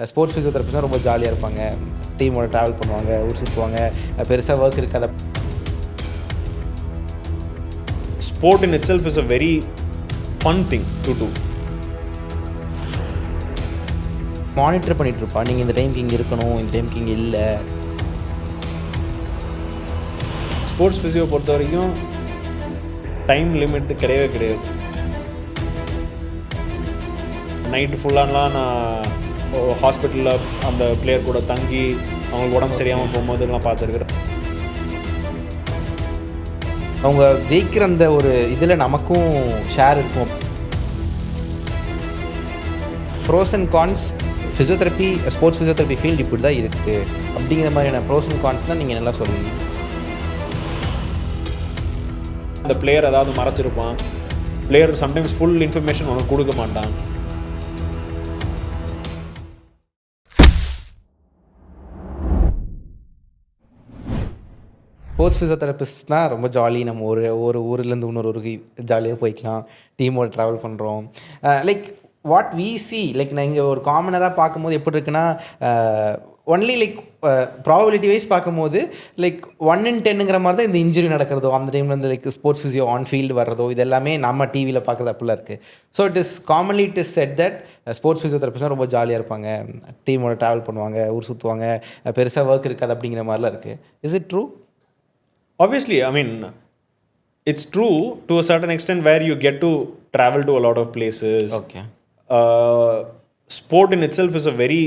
Sports ஃபிசியோதெரபிஸ்ட்னா ரொம்ப ஜாலியாக இருப்பாங்க, டீமோட ட்ராவல் பண்ணுவாங்க, ஊர் சுற்றுவாங்க, பெருசாக ஒர்க் இருக்காது. Sport in itself is a very fun thing to do. Monitor பண்ணிட்டு இருப்பா, நீங்கள் இந்த டைமுக்கு இங்கே இருக்கணும், இந்த டைமுக்கு இங்கே இல்லை. ஸ்போர்ட்ஸ் ஃபிசியோ பொறுத்த வரைக்கும் டைம் லிமிட் கிடையவே கிடையாது. நைட்டு ஃபுல்லாலாம் நான் ஹாஸ்பிட்டலில் அந்த பிளேயர் கூட தங்கி அவங்களுக்கு உடம்பு சரியாமல் போகும்போதெல்லாம் பார்த்துருக்குறேன். அவங்க ஜெயிக்கிற அந்த ஒரு இதில் நமக்கும் ஷேர் இருக்கும். Pros and cons physiotherapy, sports physiotherapy field இப்படி தான் இருக்குது அப்படிங்கிற மாதிரியான ப்ரோஸ் அண்ட் கான்ஸ்னால் நீங்கள் நல்லா சொல்லுவீங்க. அந்த பிளேயர் ஏதாவது மறைச்சிருப்பான், பிளேயர் சம்டைம்ஸ் ஃபுல் இன்ஃபர்மேஷன் உனக்கு கொடுக்க மாட்டான். ஸ்போர்ட்ஸ் ஃபிசியோதெரபிஸ்ட்னால் ரொம்ப ஜாலி, நம்ம ஒரு ஊர்லேருந்து இன்னொரு ஊருக்கு ஜாலியாக போய்க்கலாம், டீமோட ட்ராவல் பண்ணுறோம். Like what we see, like நான் இங்கே ஒரு காமனராக பார்க்கும்போது எப்படி இருக்குன்னா, ஒன்லி லைக் ப்ராபபிலிட்டி வைஸ் பார்க்கும்போது லைக் 1 in 10ங்கிற மாதிரி தான் இந்த இன்ஜுரி நடக்கிறதோ, அந்த டைமில் வந்து like sports physio on field வர்றதோ, இது எல்லாமே நம்ம டிவியில் பார்க்குறது அப்படிலாம் இருக்குது. So it is commonly it is said that sports ஃபிசியோதெரபிஸ்ட்னா ரொம்ப ஜாலியாக இருப்பாங்க, டீமோட ட்ராவல் பண்ணுவாங்க, ஊர் சுற்றுவாங்க, பெருசாக ஒர்க் இருக்காது அப்படிங்கிற மாதிரிலாம் இருக்குது. Is it true? Obviously, I mean, it's true to a certain extent where you get to travel to a lot of places. Okay. Sport in itself is a very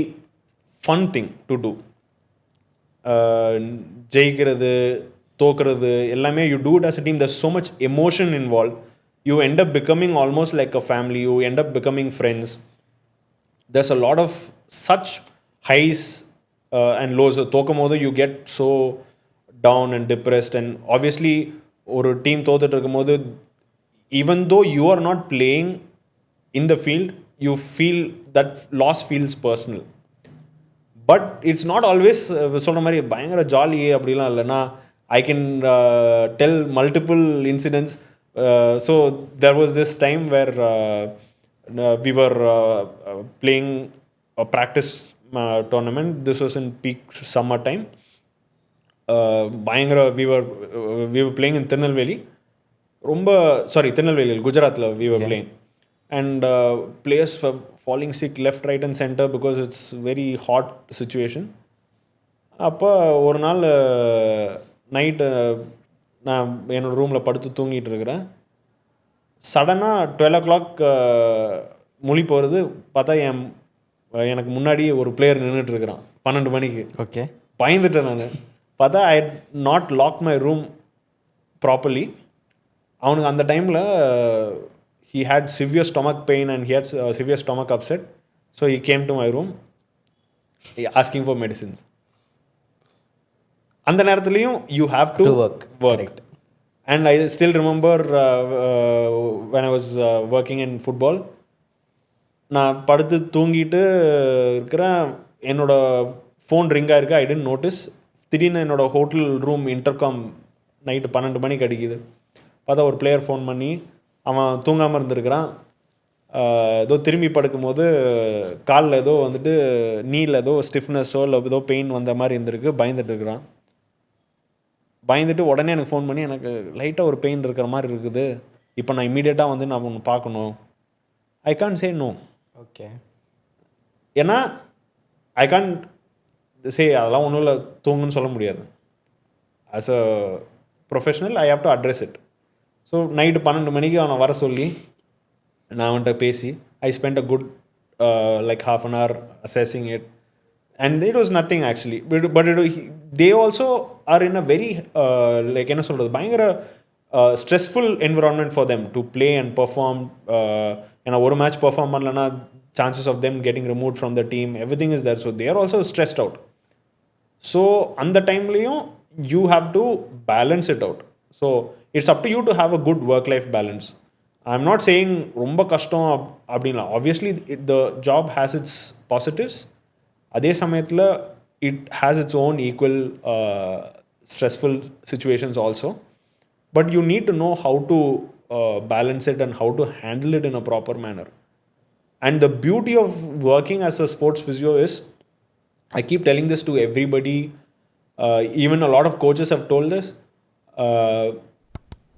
fun thing to do. ஜெயிக்கிறது, தோக்கிறது எல்லாமே you do it as a team. There's so much emotion involved. You end up becoming almost like a family. You end up becoming friends. There's a lot of such highs and lows. தோக்கும் போது you get so down and depressed, and obviously ஒரு team தோத்துட்டு இருக்கும்போது even though you are not playing in the field, you feel that loss feels personal. But it's not always சொல்கிற மாதிரி பயங்கர jolly அப்படிலாம் இல்லைனா I can tell multiple incidents. So there was this time where we were playing a practice tournament. This was in peak summer time. பயங்கர we were playing in Tirunelveli, குஜராத்தில் we were playing, and players were falling sick left, right and center because it's very hot situation. அப்போ ஒரு நாள் night நான் என்னோடய ரூமில் படுத்து தூங்கிட்டு இருக்கிறேன். சடனாக 12 o'clock மொழி போகிறது பார்த்தா எனக்கு முன்னாடி ஒரு பிளேயர் நின்றுட்டு இருக்கிறான் 12 மணிக்கு. ஓகே, பயந்துட்டேன் நான். பார்த்தா ஐ had not locked my room properly. அவனுக்கு அந்த டைமில் he had severe stomach pain and he had severe stomach upset. So he came to my room asking for medicines. அந்த நேரத்துலையும் you have to work. Correct. And I still remember when I was working in football, நான் படுத்து தூங்கிட்டு இருக்கிறேன், என்னோட phone ரிங்காக இருக்கு. I didn't notice. திடீர்னு என்னோடய ஹோட்டல் ரூம் இன்டர்காம் நைட்டு 12 மணிக்கு அடிக்குது. பார்த்தா ஒரு பிளேயர் ஃபோன் பண்ணி அவன் தூங்காமல் இருந்திருக்கிறான். ஏதோ திரும்பி படுக்கும்போது காலில் ஏதோ வந்துட்டு நீல ஏதோ ஸ்டிஃப்னஸோ இல்லை ஏதோ பெயின் வந்த மாதிரி இருந்திருக்கு. பயந்துட்டு இருக்கிறான். பயந்துட்டு உடனே எனக்கு ஃபோன் பண்ணி எனக்கு லைட்டாக ஒரு பெயின் இருக்கிற மாதிரி இருக்குது, இப்போ நான் இமீடியட்டாக வந்து நான் ஒன்று பார்க்கணும். I can't say no. Okay, ஏன்னா ஐ கான்ட் சரி அதெல்லாம் ஒன்றும் இல்லை தூங்குன்னு சொல்ல முடியாது. As a professional I have to address it. So night 12 மணிக்கு அவனை வர சொல்லி நான் அவன்கிட்ட பேசி I spend a good like half an hour assessing it, and it was nothing actually, but they also are in a very like என்ன சொல்கிறது பயங்கர stressful environment for them to play and perform. ஏன்னா ஒரு match perform பண்ணலன்னா chances of them getting removed from the team, everything is there, so they are also stressed out. So அந்த டைம்லேயும் you have to balance it out. So it's up to you to have a good work life balance. I'm not saying ரொம்ப கஷ்டம் அப்படின்லாம். Obviously the job has its positives. அதே சமயத்தில் it has its own equal stressful situations also, but you need to know how to balance it and how to handle it in a proper manner. And the beauty of working as a sports physio is, I keep telling this to everybody, even a lot of coaches have told this,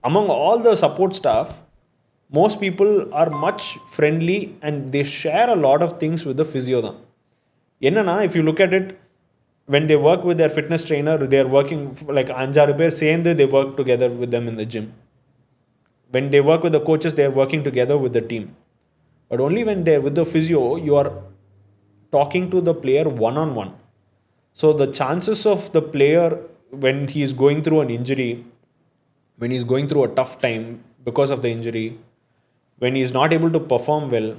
among all the support staff, most people are much friendly and they share a lot of things with the physio தான். என்னன்னா, if you look at it, when they work with their fitness trainer, they are working like 5-6 பேர் சேர்ந்து they work together with them in the gym. When they work with the coaches, they are working together with the team. But only when they're with the physio, you are talking to the player one-on-one. So the chances of the player, when he is going through an injury, when he's going through a tough time because of the injury, when he's not able to perform well,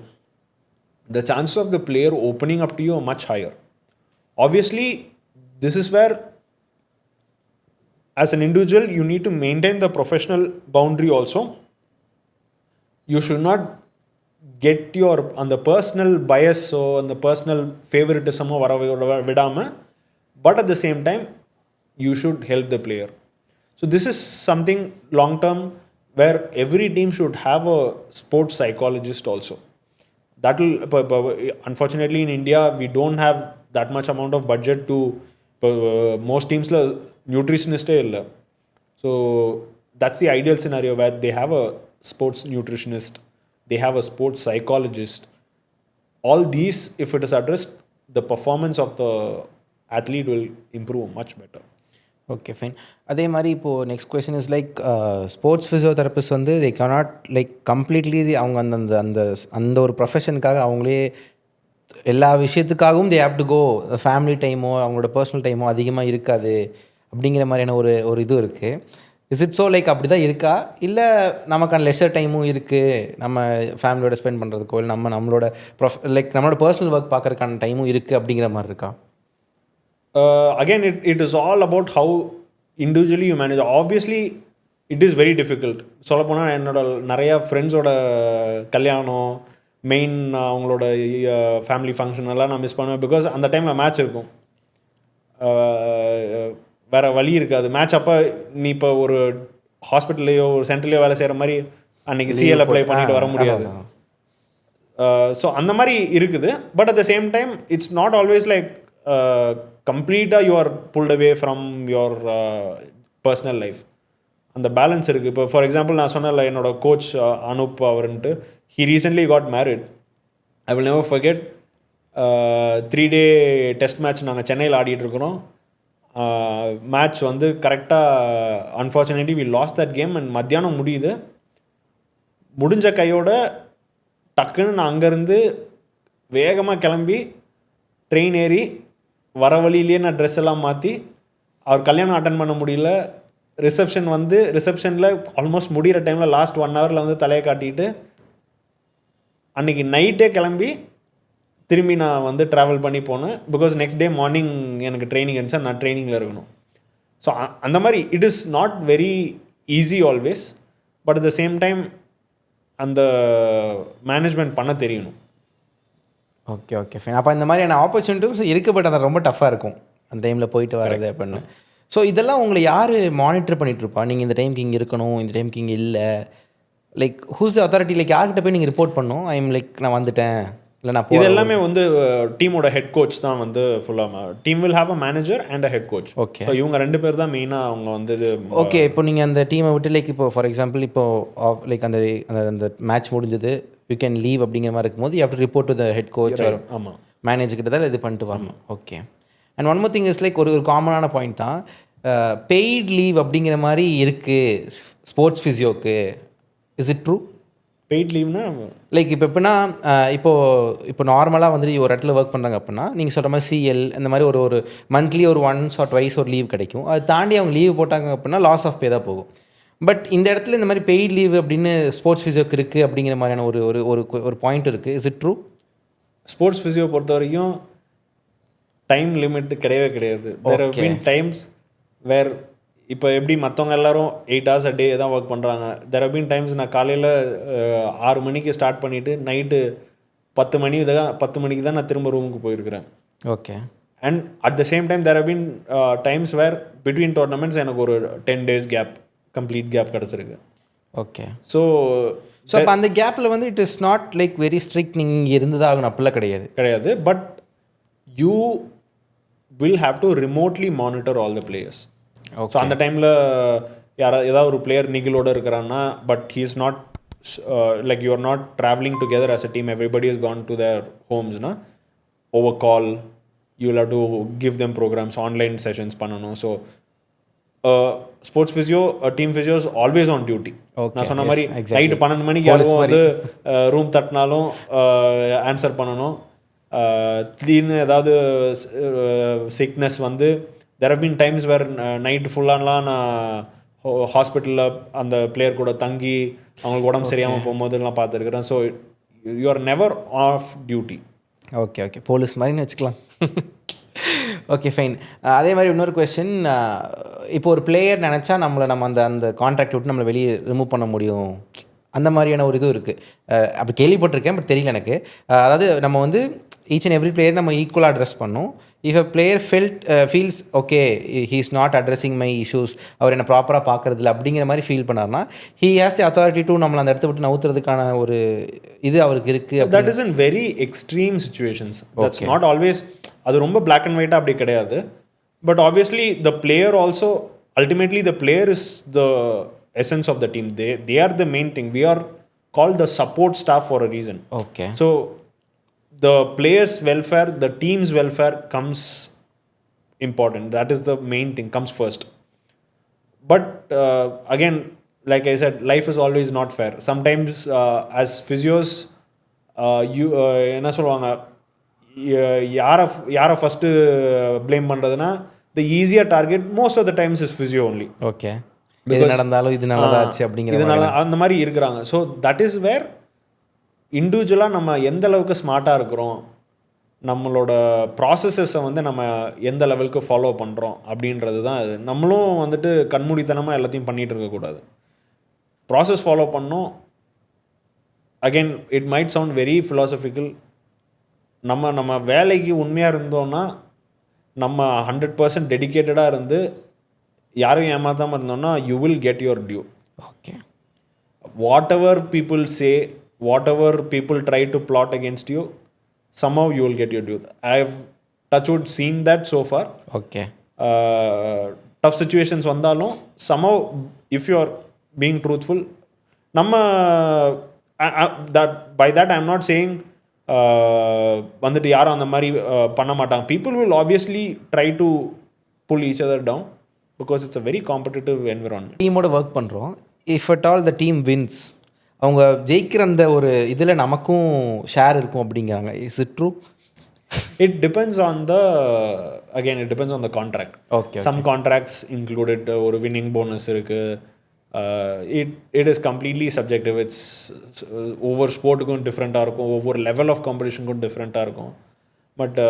the chances of the player opening up to you are much higher. Obviously, this is where, as an individual, you need to maintain the professional boundary also. You should not get your on the personal bias or on the personal favoritism vara vidama, but at the same time you should help the player. So this is something long term where every team should have a sports psychologist also. That will, unfortunately in India we don't have that much amount of budget to, most teams la nutritionist illa. So that's the ideal scenario where they have a sports nutritionist, they have a sports psychologist. All these, if it is addressed, the performance of the athlete will improve much better. Okay fine. அதே மாதிரி இப்போது next question is like sports physiotherapist வந்து they cannot like completely அவங்க அந்த அந்த அந்த ஒரு ப்ரொஃபஷனுக்காக அவங்களே எல்லா விஷயத்துக்காகவும் they have to go, family டைமோ அவங்களோட பர்சனல் டைமோ அதிகமாக இருக்காது அப்படிங்கிற மாதிரியான ஒரு இது இருக்குது. இஸ் இட் ஸோ லைக் அப்படி தான் இருக்கா, இல்லை நமக்கான லெஷர் டைமும் இருக்குது, நம்ம ஃபேமிலியோட ஸ்பெண்ட் பண்ணுறதுக்கோ இல்லை நம்மளோட லைக் நம்மளோட பர்சனல் ஒர்க் பார்க்குறதுக்கான டைமும் இருக்குது அப்படிங்கிற மாதிரி இருக்கா? Again, it is all about how individually you manage. Obviously, it is very difficult. சொல்லப்போனால் என்னோட நிறையா ஃப்ரெண்ட்ஸோட கல்யாணம், மெயின் அவங்களோட ஃபேமிலி ஃபங்க்ஷன் எல்லாம் நான் மிஸ் பண்ணுவேன். பிகாஸ் அந்த டைமில் மேட்ச் இருக்கும், வேறு வழி இருக்காது. மேட்ச் அப்போ நீ இப்போ ஒரு ஹாஸ்பிட்டல்லையோ ஒரு சென்டர்லையோ வேலை செய்கிற மாதிரி அன்றைக்கி சிஎல் அப்ளை பண்ணிட்டு வர முடியாது. ஸோ அந்த மாதிரி இருக்குது. But at the same time it's not always like கம்ப்ளீட்டாக you are pulled away from your personal life. அந்த பேலன்ஸ் இருக்குது. இப்போ ஃபார் எக்ஸாம்பிள் நான் சொன்னேன்ல, என்னோட கோச் அனுப் அவருன்ட்டு, he recently got married. I will never forget, 3 day test match நாங்கள் சென்னையில் ஆடிட்டுருக்குறோம். மேட்ச் வந்து கரெக்டாக unfortunately we lost that game. And மத்தியானம் முடியுது. முடிஞ்ச கையோட டக்குன்னு நான் அங்கேருந்து வேகமாக கிளம்பி ட்ரெயின் ஏறி வர வழியிலேயே நான் ட்ரெஸ் எல்லாம் மாற்றி, அவர் கல்யாணம் அட்டன் பண்ண முடியல. ரிசப்ஷனில் ஆல்மோஸ்ட் முடிகிற டைமில் லாஸ்ட் 1 hour வந்து தலையை காட்டிட்டு அன்றைக்கி நைட்டே கிளம்பி திரும்பி நான் வந்து ட்ராவல் பண்ணி போனேன். பிகாஸ் நெக்ஸ்ட் டே மார்னிங் எனக்கு ட்ரைனிங் இருந்துச்சா, நான் ட்ரைனிங்கில் இருக்கணும். ஸோ அந்த மாதிரி it is not very easy always. But at the same time அந்த மேனேஜ்மெண்ட் பண்ண தெரியணும். Okay okay fine. அப்போ இந்த மாதிரியான ஆப்பர்ச்சுனிட்டிஸ் இருக்குது, பட் அது ரொம்ப டஃப்பாக இருக்கும் அந்த டைமில் போயிட்டு வர்றது அப்படின்னு. ஸோ இதெல்லாம் உங்களை யார் மானிட்டர் பண்ணிகிட்ருப்பா? நீங்கள் இந்த டைமுக்கு இங்கே இருக்கணும், இந்த டைமுக்கு இங்கே இல்லை, லைக் ஹூஸ் அத்தாரிட்டி, லைக் யார்கிட்ட போய் நீங்கள் ரிப்போர்ட் பண்ணணும்? ஐ எம் லைக் நான் வந்துட்டேன், இல்லை நான் இது எல்லாமே வந்து டீமோட ஹெட் கோச் தான் வந்து ஃபுல்லாக. Team will have a manager and a head coach. Okay, இவங்க 2 பேர் தான் மெயினாக அவங்க வந்து. ஓகே, இப்போ நீங்கள் அந்த டீமை விட்டு லைக் இப்போ ஃபார் எக்ஸாம்பிள் இப்போ லைக் அந்த அந்த மேட்ச் முடிஞ்சது, யூ கேன் லீவ் அப்படிங்கிற மாதிரி இருக்கும்போது you have to report to the head coach or manager கிட்ட தான் இது பண்ணிட்டு வரணும். Okay. And one more thing is like ஒரு காமனான பாயிண்ட் தான், பெய்ட் லீவ் அப்படிங்கிற மாதிரி இருக்குது ஸ்போர்ட்ஸ் ஃபிசியோக்கு. Is it true? பெய்ட் லீவ்னா லைக் இப்போ எப்படின்னா, இப்போ நார்மலாக வந்து ஒரு இடத்துல ஒர்க் பண்ணுறாங்க அப்படின்னா, நீங்கள் சொல்கிற மாதிரி சிஎல் இந்த மாதிரி ஒரு மந்த்லி ஒரு 1 or 2 ஒரு லீவ் கிடைக்கும். அது தாண்டி அவங்க லீவ் போட்டாங்க அப்படின்னா லாஸ் ஆஃப் பே தான் போகும். பட் இந்த இடத்துல இந்த மாதிரி பெய்ட் லீவ் அப்படின்னு ஸ்போர்ட்ஸ் ஃபிசியோக்கு இருக்குது அப்படிங்கிற மாதிரியான ஒரு பாயிண்ட் இருக்குது. Is it true? Sports physio பொறுத்த வரைக்கும் டைம் லிமிட் கிடையவே கிடையாது. தேர் ஹவ் பீன் டைம்ஸ் வேர் இப்போ எப்படி மற்றவங்க எல்லாரும் 8 hours a day தான் ஒர்க் பண்ணுறாங்க. தேர் ஹவ் பீன் டைம்ஸ் நான் காலையில் 6 மணிக்கு ஸ்டார்ட் பண்ணிவிட்டு நைட்டு 10 மணிக்கு தான் நான் திரும்ப ரூமுக்கு போயிருக்கிறேன். Okay. And at the same time there have been times where between tournaments எனக்கு ஒரு 10 days கேப், கம்ப்ளீட் கேப் கிடச்சிருக்கு. ஓகே. ஸோ ஸோ அப்போ அந்த கேப்பில் வந்து it is not like very strict நீங்கள் இங்கே இருந்ததாகணும் அப்படிலாம் கிடையாது. But you will have to remotely monitor all the players. So அந்த டைமில் ஏதாவது ஒரு பிளேயர் நிகிலோடு இருக்கிறான்னா, but he is not like you are not travelling together as a team, everybody is gone to their ஹோம்ஸ்னா, over call you will have to give them programs, online sessions பண்ணணும். So sports physio, team physio is always on duty. நான் சொன்ன மாதிரி night 12 மணிக்கு யாரும் வந்து room தட்டினாலும் answer பண்ணணும். திடீர்னு ஏதாவது சிக்னஸ் வந்து there have been times where night ஃபுல்லாலாம் நான் ஹாஸ்பிட்டலில் அந்த பிளேயர் கூட தங்கி அவங்களுக்கு உடம்பு சரியாமல் போகும்போதெல்லாம் பார்த்துருக்குறேன். So you are never off duty. Okay police மாதிரின்னு வச்சுக்கலாம். Okay fine. அதே மாதிரி இன்னொரு கொஸ்டின், இப்போ ஒரு பிளேயர் நினச்சா நம்ம அந்த கான்ட்ராக்ட் விட்டு நம்மளை வெளியே ரிமூவ் பண்ண முடியும், அந்த மாதிரியான ஒரு இதுவும் இருக்குது. அப்படி கேள்விப்பட்டிருக்கேன், பட் தெரியல எனக்கு. அதாவது நம்ம வந்து ஈச் அண்ட் எவ்ரி பிளேயர் நம்ம ஈக்குவலாக அட்ரஸ் பண்ணோம். If a player feels okay he is not addressing my issues, அவர் என்ன ப்ராப்பராக பார்க்குறதில்ல அப்படிங்கிற மாதிரி ஃபீல் பண்ணார்னா, he has the authority to நம்மளை அந்த இடத்த விட்டு நவுத்துறதுக்கான ஒரு இது அவருக்கு இருக்குது. That is in very extreme situations. That's not always, அது ரொம்ப பிளாக் அண்ட் ஒயிட்டாக அப்படி கிடையாது. But obviously the player also, ultimately the player is the essence of the team. They are the main thing. We are called the support staff for a reason. Okay. So the players' welfare, the team's welfare comes important. That is the main thing, comes first. But again, like I said, life is always not fair. Sometimes as physios, you என்ன சொல்லுவாங்க, யாரை first blame பண்ணுறதுன்னா, the easier target most of the times is physio only. Okay. இது நடந்தாலும் இது நல்லதாச்சு அப்படிங்கிற இதனால அந்த மாதிரி இருக்கிறாங்க. ஸோ தட் இஸ் வேர் இண்டிவிஜுவலாக நம்ம எந்த அளவுக்கு ஸ்மார்ட்டாக இருக்கிறோம், நம்மளோட ப்ராசஸஸை வந்து நம்ம எந்த லெவலுக்கு ஃபாலோ பண்ணுறோம் அப்படின்றது தான் அது. நம்மளும் வந்துட்டு கண்மூடித்தனமாக எல்லாத்தையும் பண்ணிகிட்டு இருக்கக்கூடாது, ப்ராசஸ் ஃபாலோ பண்ணோம். Again it might sound very philosophical. நம்ம வேலைக்கு உண்மையாக இருந்தோம்னா, நம்ம 100% டெடிக்கேட்டடாக இருந்து யாரும் ஏமாத்தாமல் இருந்தோம்னா, you will get your due. Okay. Whatever people say, whatever people try to plot against you, somehow you will get your due. I have touch wood seen that so far. Okay. Tough situations வந்தாலும் somehow if you are being truthful, நம்ம that by that I am not saying வந்துட்டு யாரும் அந்த மாதிரி பண்ண மாட்டாங்க. People will obviously try to pull each other down because it's a very competitive environment. டீமோட work பண்ணுறோம். If at all the team wins, அவங்க ஜெயிக்கிற அந்த ஒரு இதில் நமக்கும் ஷேர் இருக்கும் அப்படிங்கிறாங்க. Is it true? It depends on the, again it depends on the contract. Okay. Some contracts included ஒரு winning bonus இருக்கு. It is completely subjective. It's ஒவ்வொரு ஸ்போர்ட்டுக்கும் டிஃப்ரெண்ட்டாக இருக்கும், ஒவ்வொரு லெவல் ஆஃப் காம்படிஷனுக்கும் டிஃப்ரெண்ட்டாக இருக்கும். பட்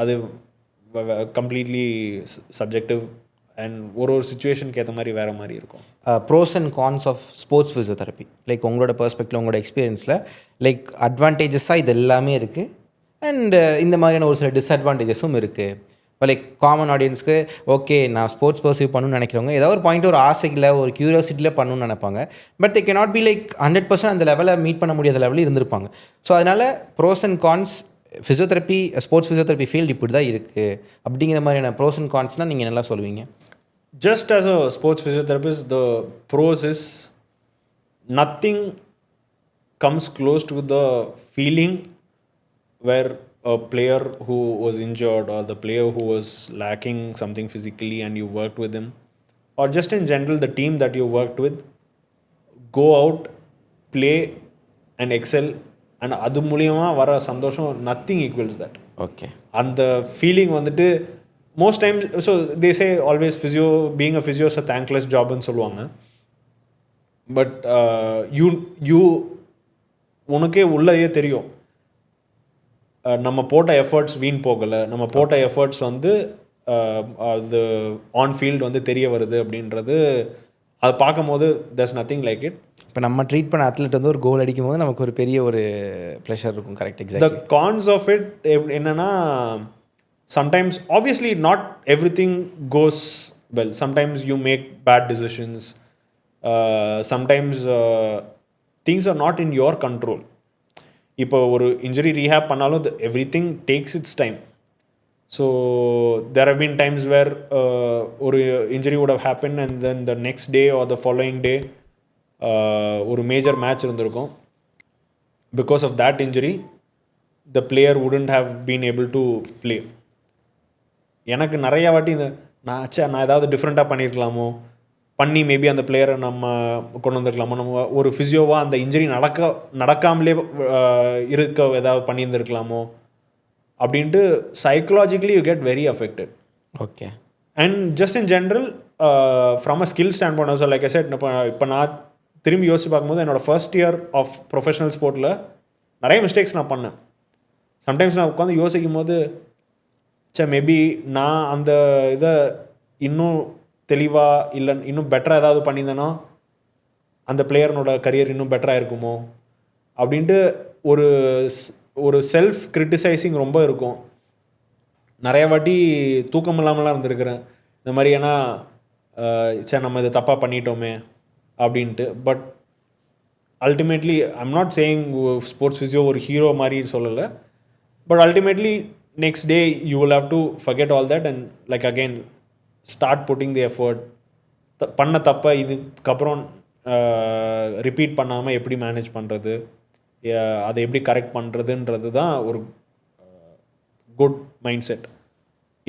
அது கம்ப்ளீட்லி சப்ஜெக்டிவ் அண்ட் ஒரு சுச்சுவேஷனுக்கு ஏற்ற மாதிரி வேறு மாதிரி இருக்கும். Pros and cons of sports physiotherapy, like உங்களோட பெர்ஸ்பெக்டிவ், உங்களோட எக்ஸ்பீரியன்ஸில் லைக் அட்வான்டேஜஸாக இது எல்லாமே இருக்குது அண்ட் இந்த மாதிரியான ஒரு சில டிஸ்அட்வான்டேஜஸும் இருக்குது. இப்போ லைக் காமன் ஆடியன்ஸ்க்கு ஓகே நான் ஸ்போர்ட்ஸ் பர்சீவ் பண்ணணும்னு நினைக்கிறவங்க ஏதாவது ஒரு பாயிண்ட் ஒரு ஆசையில் ஒரு க்யூரியாசிட்டியில் பண்ணணும்னு நினைப்பாங்க. But they cannot be like 100% அந்த லெவலில் மீட் பண்ண முடியாத லெவலில் இருந்திருப்பாங்க. ஸோ அதனால் pros and cons, physiotherapy, sports physiotherapy field இப்படி தான் இருக்குது அப்படிங்கிற மாதிரியான ப்ரோஸ் அண்ட் கான்ஸ்னால் நீங்கள் நல்லா சொல்லுவீங்க? Just as a sports physiotherapist, the pros is nothing comes close to the feeling where a player who was injured or the player who was lacking something physically and you worked with him, or just in general the team that you worked with, go out, play and excel, and adu மூலியமா வர சந்தோஷம், nothing equals that. Okay. அந்த feeling வந்துட்டு most times, so they say always physio, being a physio is a thankless job ன்னு சொல்லுவாங்க. But you உனக்கே உள்ளேயே தெரியும் நம்ம போட்ட எஃபர்ட்ஸ் வீண் போகலை, நம்ம போட்ட எஃபர்ட்ஸ் வந்து அது ஆன் ஃபீல்டு வந்து தெரிய வருது அப்படின்றது. அது பார்க்கும்போது there's nothing like it. இப்போ நம்ம ட்ரீட் பண்ண அத்லெட் வந்து ஒரு கோல் அடிக்கும் போது நமக்கு ஒரு பெரிய ஒரு ப்ளஷர் இருக்கும். Correct. Exactly. The cons of it என்னன்னா, sometimes obviously not everything goes well. Sometimes you make bad decisions. Sometimes things are not in your control. இப்போ ஒரு இன்ஜுரி ரீஹேப் பண்ணாலும் everything takes its time. So there have been times where ஒரு injury would have happen and then the next day or the following day ஒரு major match இருந்திருக்கும். Because of that injury the player wouldn't have been able to play. எனக்கு நிறையா வாட்டி நான் ஏதாவது டிஃப்ரெண்ட்டாக பண்ணியிருக்கலாமோ, பண்ணி மேபி அந்த பிளேயரை நம்ம கொண்டு வந்திருக்கலாமோ, நம்ம ஒரு ஃபிசியோவாக அந்த இன்ஜுரி நடக்காமலே இருக்க ஏதாவது பண்ணியிருந்துருக்கலாமோ அப்படின்ட்டு psychologically you get very affected. Okay. And just in general from a skill stand point also, like I set, இப்போ நான் திரும்பி யோசிச்சு பார்க்கும்போது என்னோடய ஃபர்ஸ்ட் இயர் ஆஃப் ப்ரொஃபஷனல் ஸ்போர்ட்டில் நிறைய மிஸ்டேக்ஸ் நான் பண்ணேன். சம்டைம்ஸ் நான் உட்காந்து யோசிக்கும் போது மேபி நான் அந்த இதை இன்னும் தெளிவாக இல்லை இன்னும் பெட்டராக ஏதாவது பண்ணியிருந்தேன்னா அந்த பிளேயர்னோட கரியர் இன்னும் பெட்டராக இருக்குமோ அப்படின்ட்டு ஒரு செல்ஃப் கிரிட்டிசைசிங் ரொம்ப இருக்கும். நிறைய வாட்டி தூக்கம் இல்லாமலாம் இருந்திருக்கிறேன் இந்த மாதிரி. ஏன்னா நம்ம இதை தப்பாக பண்ணிட்டோமே அப்படின்ட்டு. But ultimately I'm not saying sports physio ஒரு ஹீரோ மாதிரி சொல்லலை. But ultimately next day you will have to forget all that and like again start putting the effort. பண்ண தப்ப இதுக்கப்புறம் ரிப்பீட் பண்ணாமல் எப்படி மேனேஜ் பண்ணுறது, அதை எப்படி கரெக்ட் பண்ணுறதுன்றது தான் ஒரு good mindset.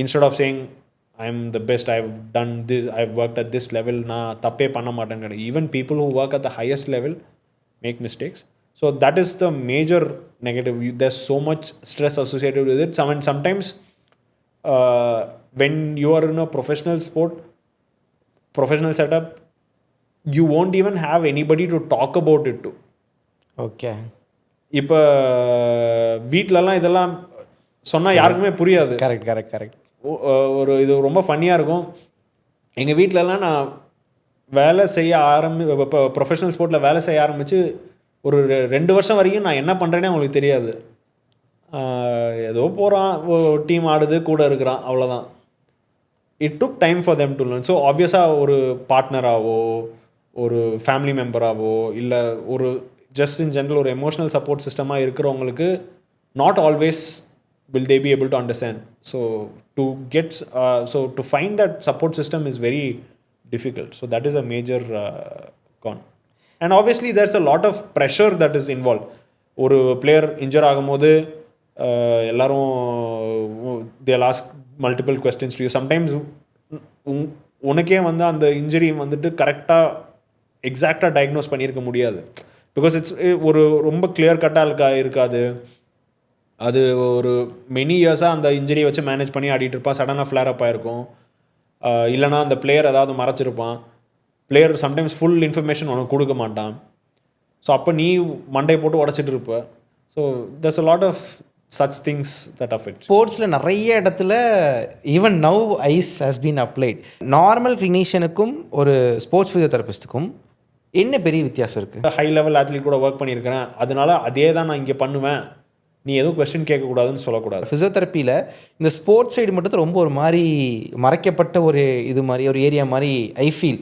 Instead of saying I am the best, I have done this, I have work at this level, நான் தப்பே பண்ண மாட்டேன்னு கிடையாது. Even people who work at the highest level make mistakes. So that is the major negative. There's so much stress associated with it. Sometimes when you are in a professional sport, professional setup, you won't even have anybody to talk about it to. Okay. இப்போ வீட்டிலலாம் இதெல்லாம் சொன்னால் யாருக்குமே புரியாது. Correct. ஒரு இது ரொம்ப ஃபன்னியாக இருக்கும். எங்கள் வீட்டிலலாம் நான் வேலை செய்ய இப்போ ப்ரொஃபஷனல் ஸ்போர்ட்டில் வேலை செய்ய ஆரம்பித்து ஒரு 2 வருஷம் வரைக்கும் நான் என்ன பண்ணுறேன்னே அவங்களுக்கு தெரியாது. ஏதோ போகிறான், டீம் ஆடுது, கூட இருக்கிறான், அவ்வளோதான். It took time for them to learn. So ஆப்வியஸாக ஒரு பார்ட்னராகவோ ஒரு ஃபேமிலி மெம்பராகவோ இல்லை ஒரு ஜஸ்ட் இன் ஜென்ரல் ஒரு எமோஷனல் சப்போர்ட் சிஸ்டமாக இருக்கிறவங்களுக்கு not always will they be able to understand. So to find that support system is very difficult. So that is a major con. And obviously there's a lot of pressure that is involved. ஒரு player இன்ஜர் ஆகும்போது எல்லாரும் they'll ask multiple questions to you. Sometimes உனக்கே வந்து அந்த injury வந்துட்டு கரெக்டாக எக்ஸாக்டாக diagnose பண்ணியிருக்க முடியாது. பிகாஸ் இட்ஸ் ஒரு ரொம்ப கிளியர் கட்டாக இருக்காது. அது ஒரு மெனி இயர்ஸாக அந்த இன்ஜுரியை வச்சு மேனேஜ் பண்ணி ஆடிட்டு இருப்பான். சடனாக ஃப்ளேர் அப் ஆகிருக்கும். இல்லைனா அந்த பிளேயர் ஏதாவது மறைச்சிருப்பான். பிளேயர் சம்டைம்ஸ் ஃபுல் இன்ஃபர்மேஷன் உனக்கு கொடுக்க மாட்டான். ஸோ அப்போ நீ மண்டையை போட்டு உடச்சிட்டு இருப்ப. So there's a lot of such things that affect. ஸ்போர்ட்ஸில் நிறைய இடத்துல even now ice has been applied. Normal கிளினிஷியனுக்கும் ஒரு ஸ்போர்ட்ஸ் ஃபிசியோதெரபிஸ்ட்டுக்கும் என்ன பெரிய வித்தியாசம் இருக்குது? ஹை லெவல் அத்லீட் கூட ஒர்க் பண்ணியிருக்கிறேன், அதனால அதே தான் நான் இங்கே பண்ணுவேன், நீ எதுவும் கொஸ்டின் கேட்கக்கூடாதுன்னு சொல்லக்கூடாது. ஃபிசியோதெரப்பியில் இந்த ஸ்போர்ட்ஸ் சைடு மட்டும் ரொம்ப ஒரு மாதிரி மறைக்கப்பட்ட ஒரு இது மாதிரி ஒரு ஏரியா மாதிரி ஐ ஃபீல்.